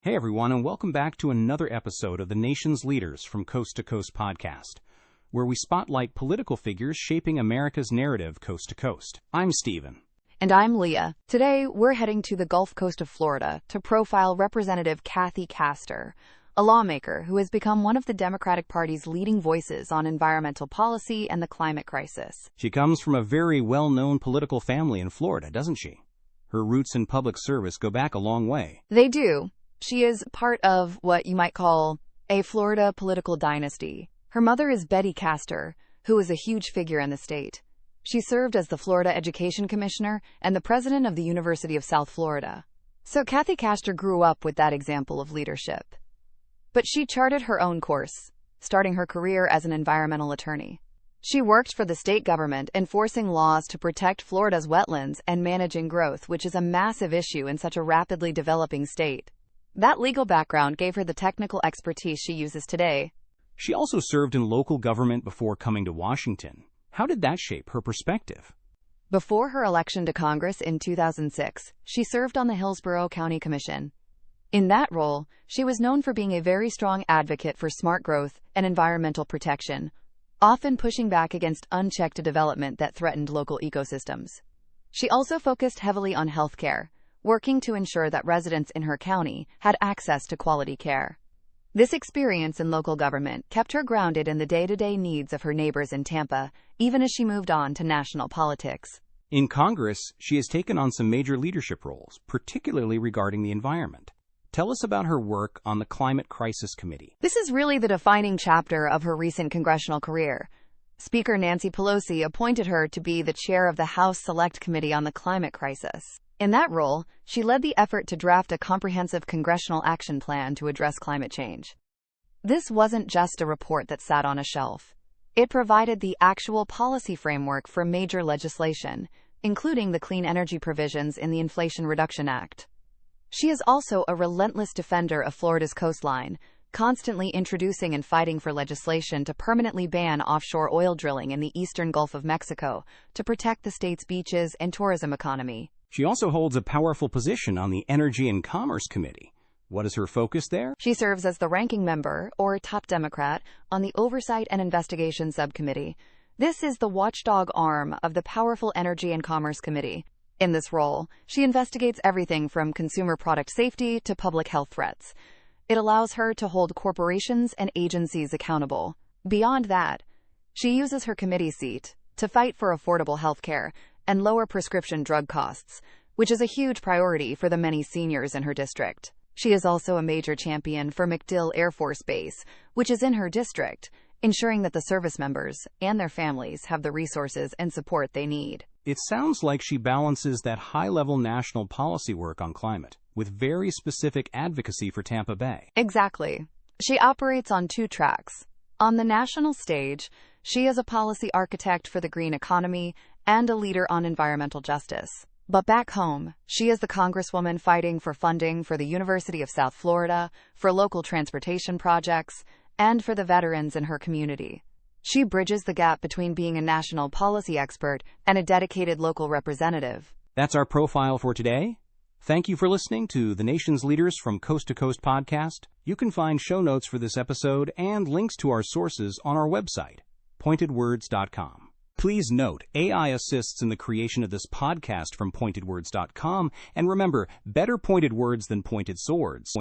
Hey everyone, and welcome back to another episode of the Nation's Leaders from Coast to Coast podcast, where we spotlight political figures shaping America's narrative coast to coast. I'm Stephen. And I'm Leah. Today, we're heading to the Gulf Coast of Florida to profile Representative Kathy Castor, a lawmaker who has become one of the Democratic Party's leading voices on environmental policy and the climate crisis. She comes from a very well-known political family in Florida, doesn't she? Her roots in public service go back a long way. They do. She is part of what you might call a Florida political dynasty. Her mother is Betty Castor, who is a huge figure in the state. She served as the Florida Education Commissioner and the president of the University of South Florida. So Kathy Castor grew up with that example of leadership. But she charted her own course, starting her career as an environmental attorney. She worked for the state government, enforcing laws to protect Florida's wetlands and managing growth, which is a massive issue in such a rapidly developing state. That legal background gave her the technical expertise she uses today. She also served in local government before coming to Washington. How did that shape her perspective? Before her election to Congress in 2006, she served on the Hillsborough County Commission. In that role, she was known for being a very strong advocate for smart growth and environmental protection, often pushing back against unchecked development that threatened local ecosystems. She also focused heavily on health care, working to ensure that residents in her county had access to quality care. This experience in local government kept her grounded in the day-to-day needs of her neighbors in Tampa, even as she moved on to national politics. In Congress, she has taken on some major leadership roles, particularly regarding the environment. Tell us about her work on the Climate Crisis Committee. This is really the defining chapter of her recent congressional career. Speaker Nancy Pelosi appointed her to be the chair of the House Select Committee on the Climate Crisis. In that role, she led the effort to draft a comprehensive congressional action plan to address climate change. This wasn't just a report that sat on a shelf. It provided the actual policy framework for major legislation, including the clean energy provisions in the Inflation Reduction Act. She is also a relentless defender of Florida's coastline, constantly introducing and fighting for legislation to permanently ban offshore oil drilling in the eastern Gulf of Mexico to protect the state's beaches and tourism economy. She also holds a powerful position on the Energy and Commerce Committee. What is her focus there? She serves as the ranking member, or top Democrat, on the Oversight and Investigation Subcommittee. This is the watchdog arm of the powerful Energy and Commerce Committee. In this role, she investigates everything from consumer product safety to public health threats. It allows her to hold corporations and agencies accountable. Beyond that, she uses her committee seat to fight for affordable health care and lower prescription drug costs, which is a huge priority for the many seniors in her district. She is also a major champion for MacDill Air Force Base, which is in her district, ensuring that the service members and their families have the resources and support they need. It sounds like she balances that high-level national policy work on climate with very specific advocacy for Tampa Bay. Exactly. She operates on two tracks. On the national stage, she is a policy architect for the green economy and a leader on environmental justice. But back home, she is the congresswoman fighting for funding for the University of South Florida, for local transportation projects, and for the veterans in her community. She bridges the gap between being a national policy expert and a dedicated local representative. That's our profile for today. Thank you for listening to the Nation's Leaders from Coast to Coast podcast. You can find show notes for this episode and links to our sources on our website, pointedwords.com. Please note, AI assists in the creation of this podcast from pointedwords.com, and remember, better pointed words than pointed swords.